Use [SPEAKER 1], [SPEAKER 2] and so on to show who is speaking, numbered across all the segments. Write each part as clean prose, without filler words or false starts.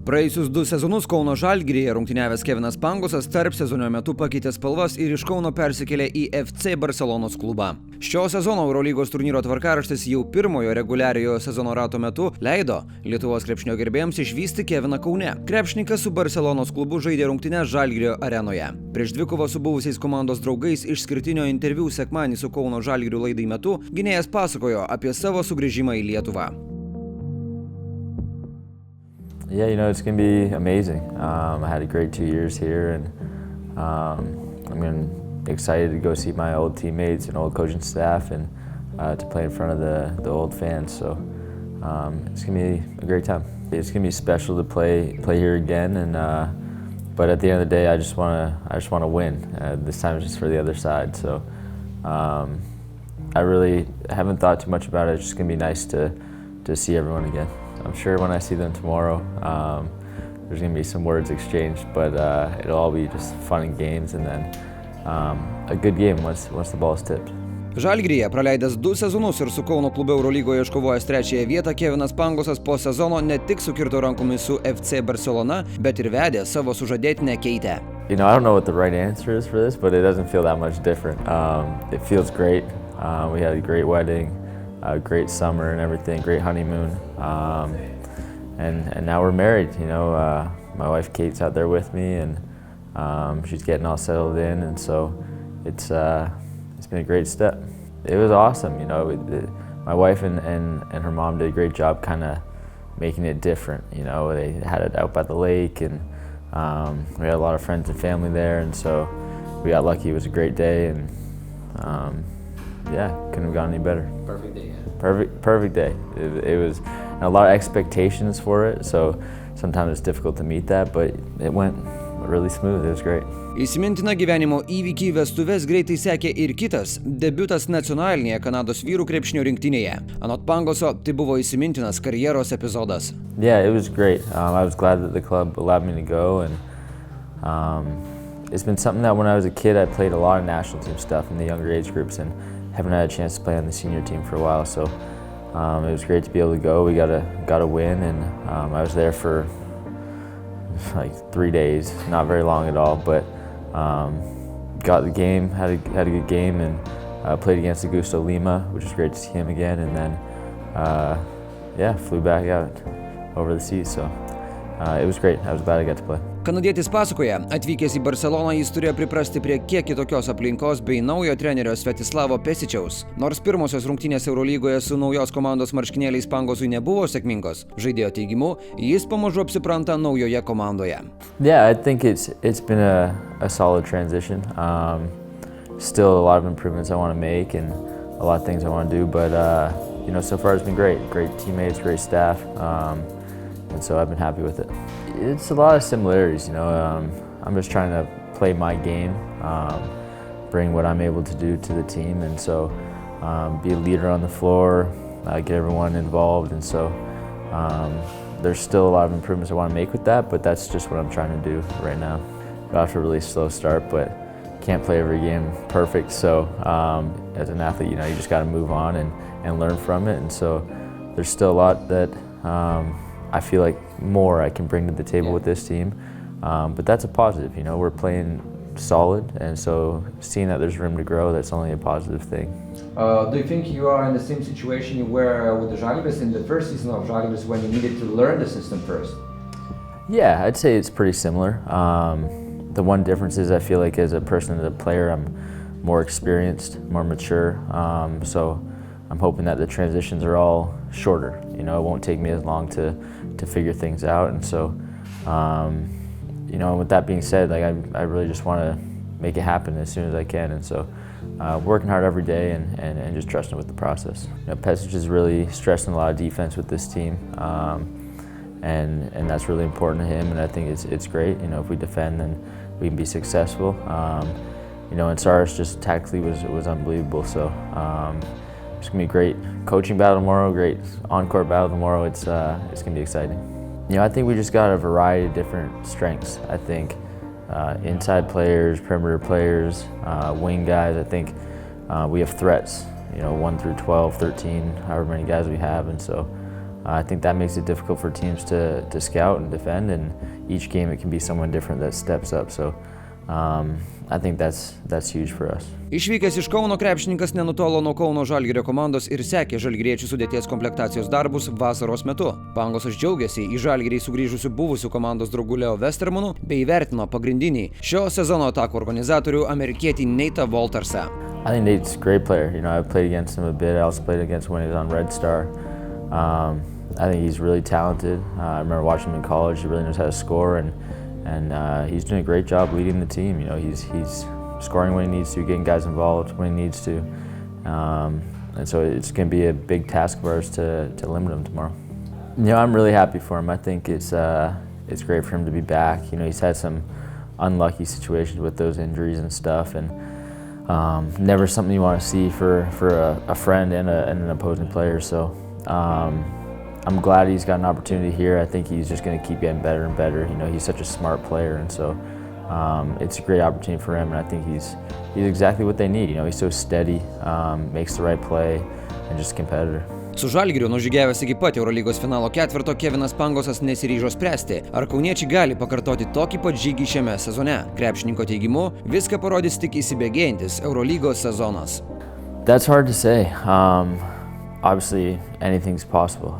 [SPEAKER 1] Praėjusius 2 sezonus Kauno Žalgiryje rungtyniavęs Kevinas Pangosas tarp sezonio metu pakeitė spalvas ir iš Kauno persikėlė į FC Barselonos klubą. Šio sezono Eurolygos turnyro tvarkaraštis jau pirmojo reguliariojo sezono rato metu leido Lietuvos krepšinio gerbėjams išvysti Keviną Kaune. Krepšininkas su Barselonos klubu žaidė rungtynes Žalgirio arenoje. Prieš dvikovą su buvusiais komandos draugais išskirtinio interviu sekmadienį su Kauno Žalgiriu laidai metu gynėjas pasakojo apie savo sugrįžimą į Lietuvą.
[SPEAKER 2] Yeah, it's going to be amazing. I had a great 2 years here, and I'm excited to go see my old teammates and old coaching staff, and to play in front of the old fans. So it's going to be a great time. It's going to be special to play here again, and but at the end of the day, I just want to win. This time it's just for the other side. So I really haven't thought too much about it. It's just going to be nice to see everyone again. I'm sure when I see them tomorrow, there's going to be some words exchanged, but it'll all be just fun and games, and then a good game once the ball is tipped.
[SPEAKER 1] Žalgiryje praleidęs 2 sezonus ir su Kauno klubu Eurolygoje iškovojęs 3-ąją vietą, Kevinas Pangosas po sezono ne tik sukirto rankomis su FC Barcelona, bet ir vedė savo sužadėtinę Keitę.
[SPEAKER 2] I don't know what the right answer is for this, but it doesn't feel that much different. It feels great. We had a great wedding. A great summer and everything, great honeymoon, and now we're married. My wife Kate's out there with me, and she's getting all settled in, and so it's been a great step. It was awesome. My wife and her mom did a great job, kind of making it different. They had it out by the lake, and we had a lot of friends and family there, and so we got lucky. It was a great day, and yeah, couldn't have gone any better.
[SPEAKER 1] Perfect day.
[SPEAKER 2] Perfect day. It was a lot of expectations for it, so sometimes it's difficult to meet that, but it went really smooth. It was great.
[SPEAKER 1] Įsimintiną gyvenimo įvykį vestuves greitai sekė ir kitas – debiutas nacionalinėje Kanados vyrų krepšinio rinktinėje. Anot Pangoso, tai buvo įsimintinas karjeros epizodas.
[SPEAKER 2] Yeah, it was great. I was glad that the club allowed me to go, and it's been something that when I was a kid I played a lot of national team stuff in the younger age groups, and haven't had a chance to play on the senior team for a while, so it was great to be able to go. We got a win, and I was there for like 3 days, not very long at all, but got the game, had a good game, and played against Augusto Lima, which was great to see him again, and then flew back out over the seas, so it was great. I was glad I got to play.
[SPEAKER 1] Kanadietis pasakoja, atvykęs į Barceloną jis turėjo priprasti prie kiek kitokios aplinkos bei naujo trenerio Svetislavo Pesičiaus. Nors pirmosios rungtynės Eurolygoje su naujos komandos marškinėliais Pangosui nebuvo sėkmingos, žaidėjo teigimu, jis pamažu apsipranta naujoje komandoje.
[SPEAKER 2] Yeah, I think it's been a solid transition. Still a lot of improvements I want to make and a lot of things I want to do, but so far it's been great. Great teammates, great staff. And so I've been happy with it. It's a lot of similarities, I'm just trying to play my game, bring what I'm able to do to the team, and so be a leader on the floor, get everyone involved, and so there's still a lot of improvements I want to make with that, but that's just what I'm trying to do right now. Got off to a really slow start, but can't play every game perfect, so as an athlete, you just got to move on and learn from it, and so there's still a lot that I feel like more I can bring to the table with this team, but that's a positive. We're playing solid, and so seeing that there's room to grow, that's only a positive thing.
[SPEAKER 1] Do you think you are in the same situation you were with the Žalgiris in the first season of Žalgiris when you needed to learn the system first?
[SPEAKER 2] Yeah, I'd say it's pretty similar. The one difference is I feel like as a person, as a player, I'm more experienced, more mature, so I'm hoping that the transitions are all shorter. It won't take me as long to figure things out, and so with that being said, I really just want to make it happen as soon as I can, and so working hard every day and just trusting with the process. Pesic is really stressing a lot of defense with this team, and that's really important to him, and I think it's great. If we defend, then we can be successful. And Saras just tactically was unbelievable, so it's going to be a great coaching battle tomorrow, great on-court battle tomorrow. It's going to be exciting. I think we just got a variety of different strengths. I think inside players, perimeter players, wing guys. I think we have threats, 1 through 12, 13, however many guys we have. And so I think that makes it difficult for teams to scout and defend, and each game it can be someone different that steps up. So I think that's huge for us.
[SPEAKER 1] Išvykęs iš Kauno krepšininkas nenutolo nuo Kauno Žalgirio komandos ir sekė žalgiriečių sudėties komplektacijos darbus vasaros metu. Pangosas džiaugiasi į Žalgirį sugrįžusių buvusių komandos draugų Leo Westermanu bei įvertino pagrindinį šio sezono atakų organizatorių amerikietį Nate'ą Woltersą.
[SPEAKER 2] I think Nate's a great player. You know, I've played against him a bit. I also played against him when he was on Red Star. I think he's really talented. I remember watching him in college. He really knows how to score, and he's doing a great job leading the team. You know, he's scoring when he needs to, getting guys involved when he needs to, and so it's going to be a big task of ours to limit him tomorrow. You know, I'm really happy for him. I think it's great for him to be back. You know, he's had some unlucky situations with those injuries and stuff, and never something you want to see for a friend and an opposing player. So I'm glad he's got an opportunity here. I think he's just going to keep getting better and better. You know, he's such a smart player, and so it's a great opportunity for him. And I think he's exactly what they need. You know, he's so steady, makes the right play, and just a competitor.
[SPEAKER 1] Su Žalgiriu nužygiavęs iki pat Eurolygos finalo ketverto Kevinas Pangosas nesiryžo spręsti, ar kauniečiai gali pakartoti tokį pat žygį šiame sezone. Krepšininko teigimu, viską parodys tik įsibėgėjantis Eurolygos sezonas.
[SPEAKER 2] That's hard to say. Obviously, anything's possible.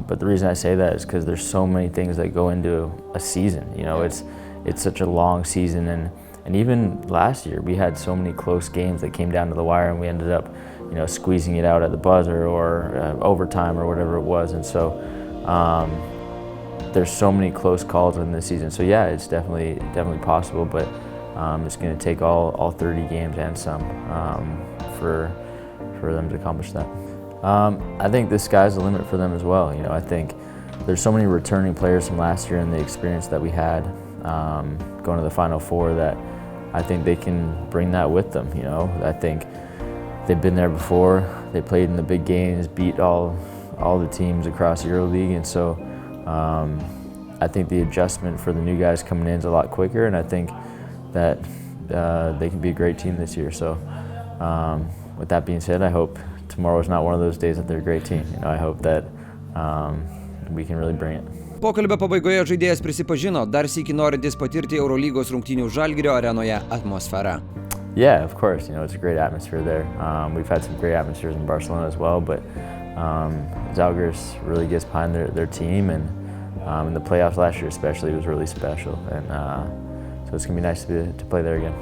[SPEAKER 2] But the reason I say that is because there's so many things that go into a season. You know, it's such a long season, and even last year we had so many close games that came down to the wire, and we ended up, you know, squeezing it out at the buzzer or overtime or whatever it was. And so there's so many close calls in this season. So yeah, it's definitely possible, but it's going to take all 30 games and some for them to accomplish that. I think the sky's the limit for them as well. You know, I think there's so many returning players from last year and the experience that we had going to the Final Four that I think they can bring that with them. You know, I think they've been there before. They played in the big games, beat all the teams across EuroLeague, and so I think the adjustment for the new guys coming in is a lot quicker, and I think that they can be a great team this year. So with that being said, I hope tomorrow is not one of those days that they're a great team. You know, I hope that we can really bring it.
[SPEAKER 1] Pokalbio pabaigoje žaidėjas prisipažino, dar sykį norintis patirti Eurolygos rungtynių Žalgirio arenoje atmosferą.
[SPEAKER 2] Yeah, of course. You know, it's a great atmosphere there. We've had some great atmospheres in Barcelona as well, but Žalgiris really gets behind their team, and in the playoffs last year especially, it was really special. And so it's going to be nice to play there again.